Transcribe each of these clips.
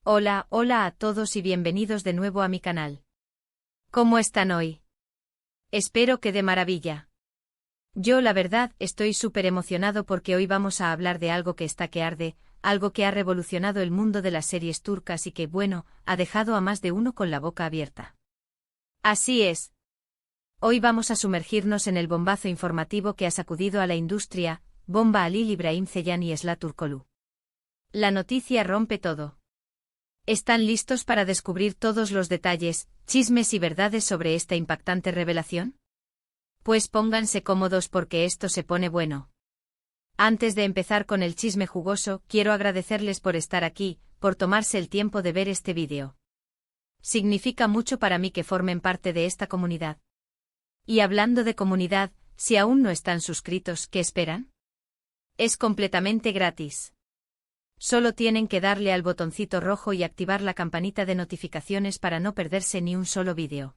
Hola, hola a todos y bienvenidos de nuevo a mi canal. ¿Cómo están hoy? Espero que de maravilla. Yo la verdad estoy súper emocionado porque hoy vamos a hablar de algo que está que arde, algo que ha revolucionado el mundo de las series turcas y que, bueno, ha dejado a más de uno con la boca abierta. Así es. Hoy vamos a sumergirnos en el bombazo informativo que ha sacudido a la industria, bomba Halil İbrahim Ceylan y Esra Turkoglu. La noticia rompe todo. ¿Están listos para descubrir todos los detalles, chismes y verdades sobre esta impactante revelación? Pues pónganse cómodos porque esto se pone bueno. Antes de empezar con el chisme jugoso, quiero agradecerles por estar aquí, por tomarse el tiempo de ver este vídeo. Significa mucho para mí que formen parte de esta comunidad. Y hablando de comunidad, si aún no están suscritos, ¿qué esperan? Es completamente gratis. Solo tienen que darle al botoncito rojo y activar la campanita de notificaciones para no perderse ni un solo vídeo.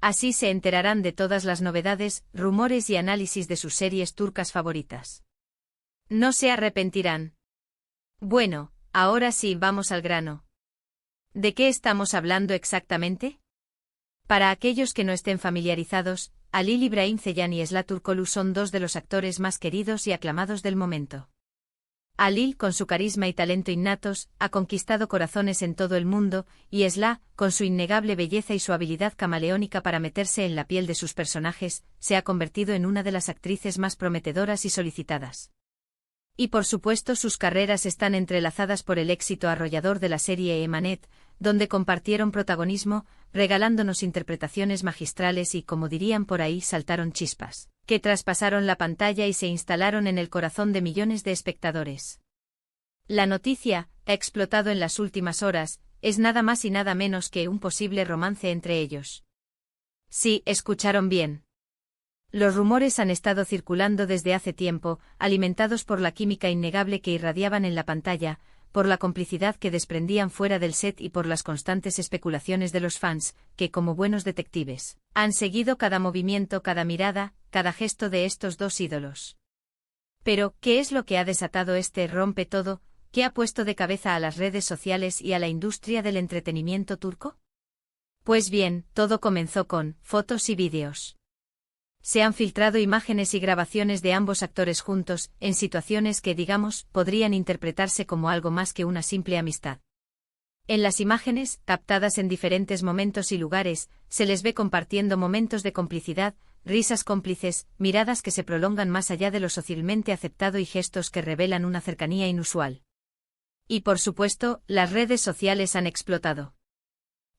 Así se enterarán de todas las novedades, rumores y análisis de sus series turcas favoritas. No se arrepentirán. Bueno, ahora sí, vamos al grano. ¿De qué estamos hablando exactamente? Para aquellos que no estén familiarizados, Halil İbrahim Ceylan y Esra Turkoglu son dos de los actores más queridos y aclamados del momento. Halil, con su carisma y talento innatos, ha conquistado corazones en todo el mundo, y Esra, con su innegable belleza y su habilidad camaleónica para meterse en la piel de sus personajes, se ha convertido en una de las actrices más prometedoras y solicitadas. Y por supuesto sus carreras están entrelazadas por el éxito arrollador de la serie Emanet, donde compartieron protagonismo, regalándonos interpretaciones magistrales y, como dirían por ahí, saltaron chispas, que traspasaron la pantalla y se instalaron en el corazón de millones de espectadores. La noticia, ha explotado en las últimas horas, es nada más y nada menos que un posible romance entre ellos. Sí, escucharon bien. Los rumores han estado circulando desde hace tiempo, alimentados por la química innegable que irradiaban en la pantalla, por la complicidad que desprendían fuera del set y por las constantes especulaciones de los fans, que como buenos detectives, han seguido cada movimiento, cada mirada, cada gesto de estos dos ídolos. Pero, ¿qué es lo que ha desatado este rompe todo, que ha puesto de cabeza a las redes sociales y a la industria del entretenimiento turco? Pues bien, todo comenzó con fotos y vídeos. Se han filtrado imágenes y grabaciones de ambos actores juntos, en situaciones que, digamos, podrían interpretarse como algo más que una simple amistad. En las imágenes, captadas en diferentes momentos y lugares, se les ve compartiendo momentos de complicidad, risas cómplices, miradas que se prolongan más allá de lo socialmente aceptado y gestos que revelan una cercanía inusual. Y por supuesto, las redes sociales han explotado.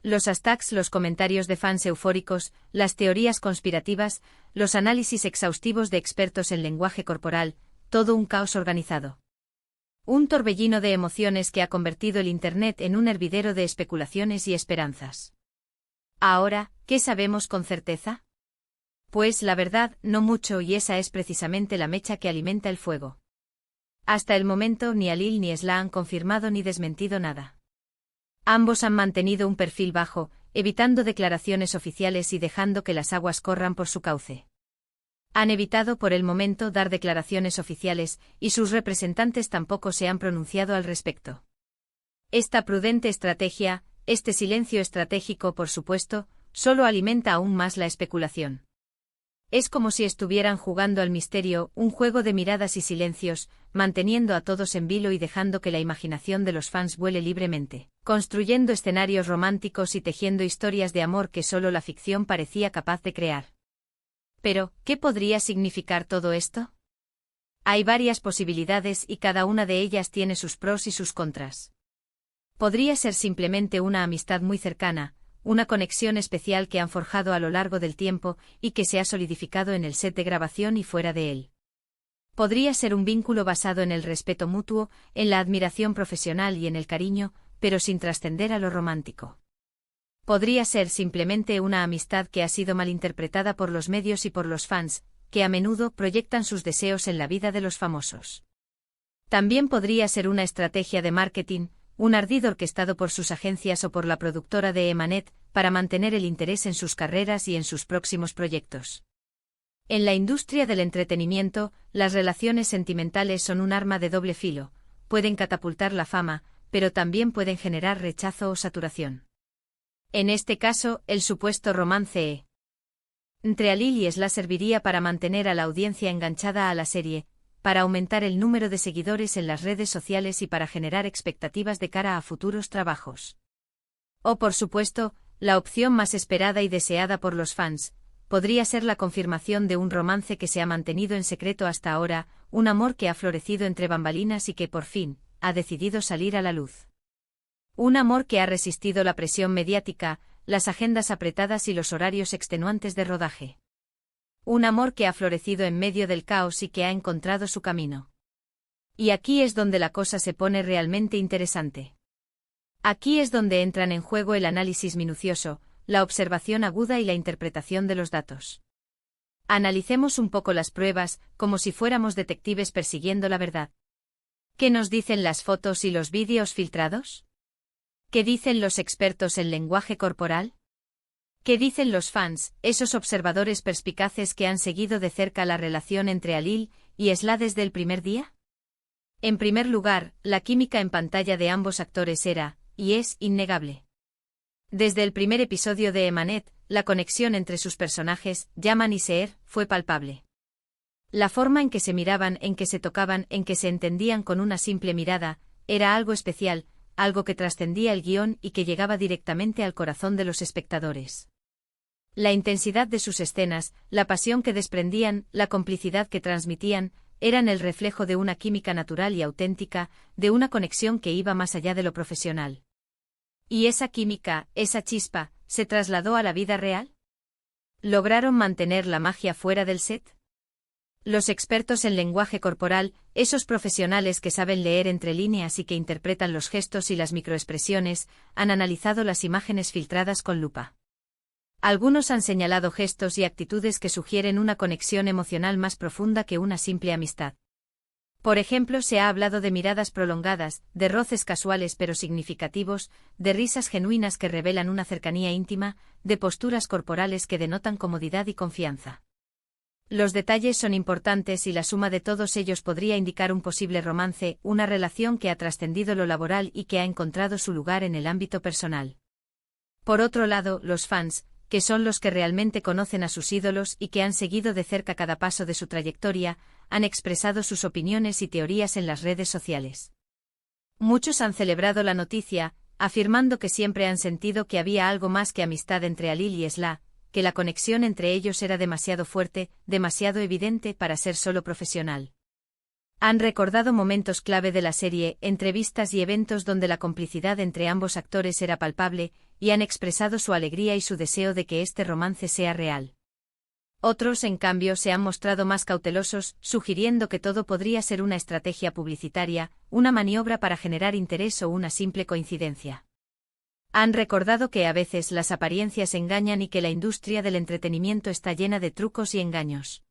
Los hashtags, los comentarios de fans eufóricos, las teorías conspirativas, los análisis exhaustivos de expertos en lenguaje corporal, todo un caos organizado. Un torbellino de emociones que ha convertido el Internet en un hervidero de especulaciones y esperanzas. Ahora, ¿qué sabemos con certeza? Pues la verdad, no mucho, y esa es precisamente la mecha que alimenta el fuego. Hasta el momento ni Halil ni Esra han confirmado ni desmentido nada. Ambos han mantenido un perfil bajo, evitando declaraciones oficiales y dejando que las aguas corran por su cauce. Han evitado por el momento dar declaraciones oficiales, y sus representantes tampoco se han pronunciado al respecto. Esta prudente estrategia, este silencio estratégico, por supuesto, solo alimenta aún más la especulación. Es como si estuvieran jugando al misterio, un juego de miradas y silencios, manteniendo a todos en vilo y dejando que la imaginación de los fans vuele libremente, construyendo escenarios románticos y tejiendo historias de amor que solo la ficción parecía capaz de crear. Pero, ¿qué podría significar todo esto? Hay varias posibilidades y cada una de ellas tiene sus pros y sus contras. Podría ser simplemente una amistad muy cercana, una conexión especial que han forjado a lo largo del tiempo y que se ha solidificado en el set de grabación y fuera de él. Podría ser un vínculo basado en el respeto mutuo, en la admiración profesional y en el cariño, pero sin trascender a lo romántico. Podría ser simplemente una amistad que ha sido malinterpretada por los medios y por los fans, que a menudo proyectan sus deseos en la vida de los famosos. También podría ser una estrategia de marketing, un ardid orquestado por sus agencias o por la productora de Emanet, para mantener el interés en sus carreras y en sus próximos proyectos. En la industria del entretenimiento, las relaciones sentimentales son un arma de doble filo, pueden catapultar la fama, pero también pueden generar rechazo o saturación. En este caso, el supuesto romance entre Alil y Esla serviría para mantener a la audiencia enganchada a la serie, para aumentar el número de seguidores en las redes sociales y para generar expectativas de cara a futuros trabajos. O por supuesto, la opción más esperada y deseada por los fans, podría ser la confirmación de un romance que se ha mantenido en secreto hasta ahora, un amor que ha florecido entre bambalinas y que por fin, ha decidido salir a la luz. Un amor que ha resistido la presión mediática, las agendas apretadas y los horarios extenuantes de rodaje. Un amor que ha florecido en medio del caos y que ha encontrado su camino. Y aquí es donde la cosa se pone realmente interesante. Aquí es donde entran en juego el análisis minucioso, la observación aguda y la interpretación de los datos. Analicemos un poco las pruebas, como si fuéramos detectives persiguiendo la verdad. ¿Qué nos dicen las fotos y los vídeos filtrados? ¿Qué dicen los expertos en lenguaje corporal? ¿Qué dicen los fans, esos observadores perspicaces que han seguido de cerca la relación entre Alil y Esla desde el primer día? En primer lugar, la química en pantalla de ambos actores era, y es, innegable. Desde el primer episodio de Emanet, la conexión entre sus personajes, Yaman y Seher, fue palpable. La forma en que se miraban, en que se tocaban, en que se entendían con una simple mirada, era algo especial, algo que trascendía el guión y que llegaba directamente al corazón de los espectadores. La intensidad de sus escenas, la pasión que desprendían, la complicidad que transmitían, eran el reflejo de una química natural y auténtica, de una conexión que iba más allá de lo profesional. ¿Y esa química, esa chispa, se trasladó a la vida real? ¿Lograron mantener la magia fuera del set? Los expertos en lenguaje corporal, esos profesionales que saben leer entre líneas y que interpretan los gestos y las microexpresiones, han analizado las imágenes filtradas con lupa. Algunos han señalado gestos y actitudes que sugieren una conexión emocional más profunda que una simple amistad. Por ejemplo, se ha hablado de miradas prolongadas, de roces casuales pero significativos, de risas genuinas que revelan una cercanía íntima, de posturas corporales que denotan comodidad y confianza. Los detalles son importantes y la suma de todos ellos podría indicar un posible romance, una relación que ha trascendido lo laboral y que ha encontrado su lugar en el ámbito personal. Por otro lado, los fans, que son los que realmente conocen a sus ídolos y que han seguido de cerca cada paso de su trayectoria, han expresado sus opiniones y teorías en las redes sociales. Muchos han celebrado la noticia, afirmando que siempre han sentido que había algo más que amistad entre Alil y Esla, que la conexión entre ellos era demasiado fuerte, demasiado evidente para ser solo profesional. Han recordado momentos clave de la serie, entrevistas y eventos donde la complicidad entre ambos actores era palpable, y han expresado su alegría y su deseo de que este romance sea real. Otros, en cambio, se han mostrado más cautelosos, sugiriendo que todo podría ser una estrategia publicitaria, una maniobra para generar interés o una simple coincidencia. Han recordado que a veces las apariencias engañan y que la industria del entretenimiento está llena de trucos y engaños.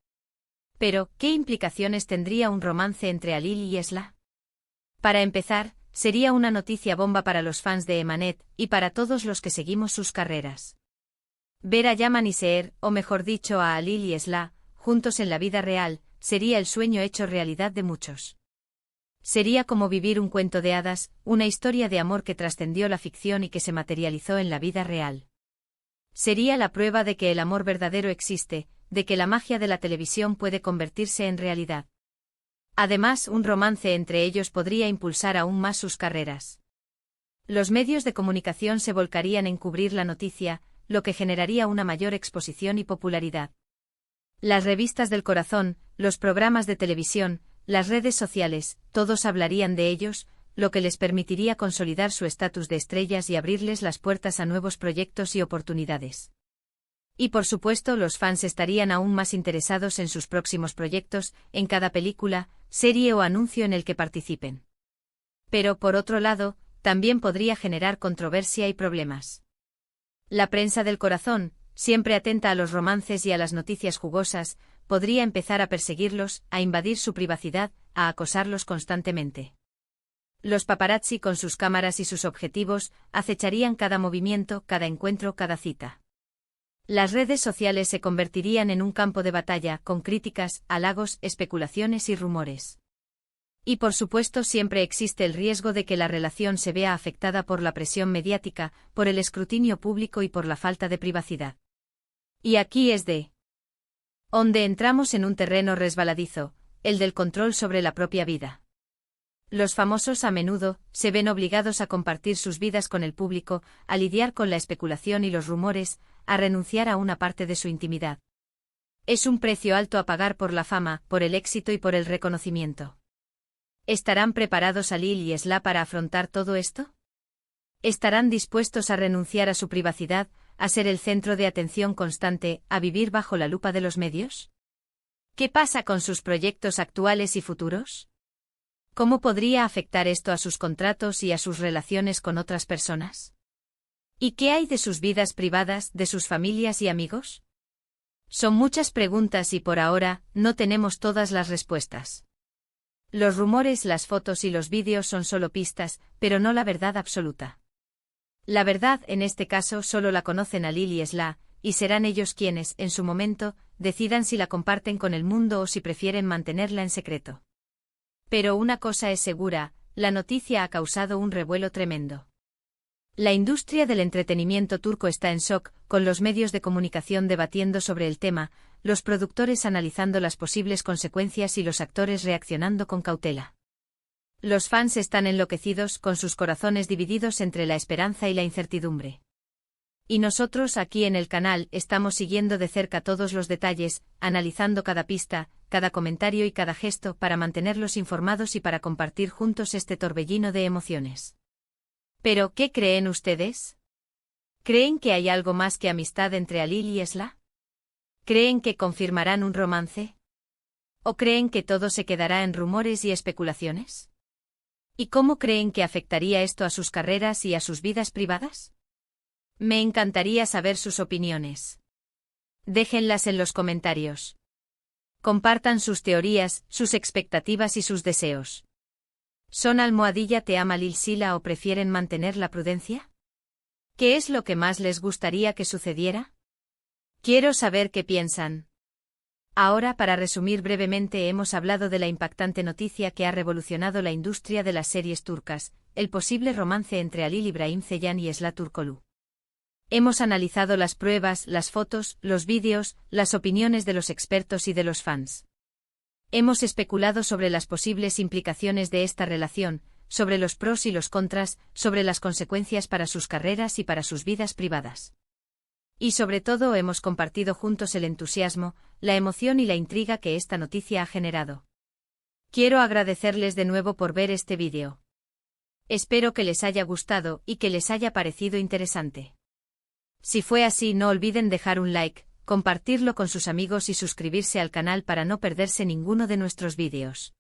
Pero, ¿qué implicaciones tendría un romance entre Alil y Esla? Para empezar, sería una noticia bomba para los fans de Emanet y para todos los que seguimos sus carreras. Ver a Yaman y Seher, o mejor dicho a Alil y Esla, juntos en la vida real, sería el sueño hecho realidad de muchos. Sería como vivir un cuento de hadas, una historia de amor que trascendió la ficción y que se materializó en la vida real. Sería la prueba de que el amor verdadero existe, de que la magia de la televisión puede convertirse en realidad. Además, un romance entre ellos podría impulsar aún más sus carreras. Los medios de comunicación se volcarían en cubrir la noticia, lo que generaría una mayor exposición y popularidad. Las revistas del corazón, los programas de televisión, las redes sociales, todos hablarían de ellos, lo que les permitiría consolidar su estatus de estrellas y abrirles las puertas a nuevos proyectos y oportunidades. Y por supuesto, los fans estarían aún más interesados en sus próximos proyectos, en cada película, serie o anuncio en el que participen. Pero, por otro lado, también podría generar controversia y problemas. La prensa del corazón, siempre atenta a los romances y a las noticias jugosas, podría empezar a perseguirlos, a invadir su privacidad, a acosarlos constantemente. Los paparazzi con sus cámaras y sus objetivos acecharían cada movimiento, cada encuentro, cada cita. Las redes sociales se convertirían en un campo de batalla, con críticas, halagos, especulaciones y rumores. Y por supuesto siempre existe el riesgo de que la relación se vea afectada por la presión mediática, por el escrutinio público y por la falta de privacidad. Y aquí es donde entramos en un terreno resbaladizo, el del control sobre la propia vida. Los famosos a menudo se ven obligados a compartir sus vidas con el público, a lidiar con la especulación y los rumores, a renunciar a una parte de su intimidad. Es un precio alto a pagar por la fama, por el éxito y por el reconocimiento. ¿Estarán preparados Lil y Sla para afrontar todo esto? ¿Estarán dispuestos a renunciar a su privacidad, a ser el centro de atención constante, a vivir bajo la lupa de los medios? ¿Qué pasa con sus proyectos actuales y futuros? ¿Cómo podría afectar esto a sus contratos y a sus relaciones con otras personas? ¿Y qué hay de sus vidas privadas, de sus familias y amigos? Son muchas preguntas y por ahora, no tenemos todas las respuestas. Los rumores, las fotos y los vídeos son solo pistas, pero no la verdad absoluta. La verdad, en este caso, solo la conocen Lil y Sla, y serán ellos quienes, en su momento, decidan si la comparten con el mundo o si prefieren mantenerla en secreto. Pero una cosa es segura, la noticia ha causado un revuelo tremendo. La industria del entretenimiento turco está en shock, con los medios de comunicación debatiendo sobre el tema, los productores analizando las posibles consecuencias y los actores reaccionando con cautela. Los fans están enloquecidos, con sus corazones divididos entre la esperanza y la incertidumbre. Y nosotros aquí en el canal estamos siguiendo de cerca todos los detalles, analizando cada pista, cada comentario y cada gesto para mantenerlos informados y para compartir juntos este torbellino de emociones. ¿Pero qué creen ustedes? ¿Creen que hay algo más que amistad entre Lil y Sla? ¿Creen que confirmarán un romance? ¿O creen que todo se quedará en rumores y especulaciones? ¿Y cómo creen que afectaría esto a sus carreras y a sus vidas privadas? Me encantaría saber sus opiniones. Déjenlas en los comentarios. Compartan sus teorías, sus expectativas y sus deseos. ¿Son te ama Lil Sila o prefieren mantener la prudencia? ¿Qué es lo que más les gustaría que sucediera? Quiero saber qué piensan. Ahora, para resumir brevemente, hemos hablado de la impactante noticia que ha revolucionado la industria de las series turcas, el posible romance entre Halil İbrahim Ceylan y Sla Turkoglu. Hemos analizado las pruebas, las fotos, los vídeos, las opiniones de los expertos y de los fans. Hemos especulado sobre las posibles implicaciones de esta relación, sobre los pros y los contras, sobre las consecuencias para sus carreras y para sus vidas privadas. Y sobre todo hemos compartido juntos el entusiasmo, la emoción y la intriga que esta noticia ha generado. Quiero agradecerles de nuevo por ver este vídeo. Espero que les haya gustado y que les haya parecido interesante. Si fue así, no olviden dejar un like, compartirlo con sus amigos y suscribirse al canal para no perderse ninguno de nuestros vídeos.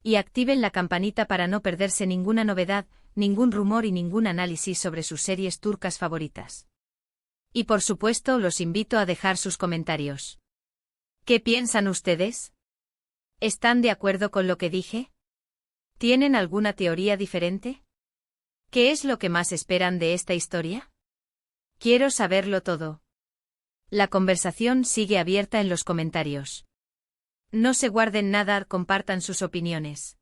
Y activen la campanita para no perderse ninguna novedad, ningún rumor y ningún análisis sobre sus series turcas favoritas. Y por supuesto los invito a dejar sus comentarios. ¿Qué piensan ustedes? ¿Están de acuerdo con lo que dije? ¿Tienen alguna teoría diferente? ¿Qué es lo que más esperan de esta historia? Quiero saberlo todo. La conversación sigue abierta en los comentarios. No se guarden nada, compartan sus opiniones.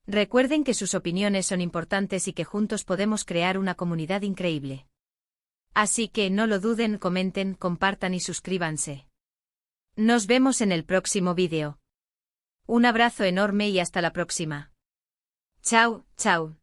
Recuerden que sus opiniones son importantes y que juntos podemos crear una comunidad increíble. Así que no lo duden, comenten, compartan y suscríbanse. Nos vemos en el próximo vídeo. Un abrazo enorme y hasta la próxima. Chao, chao.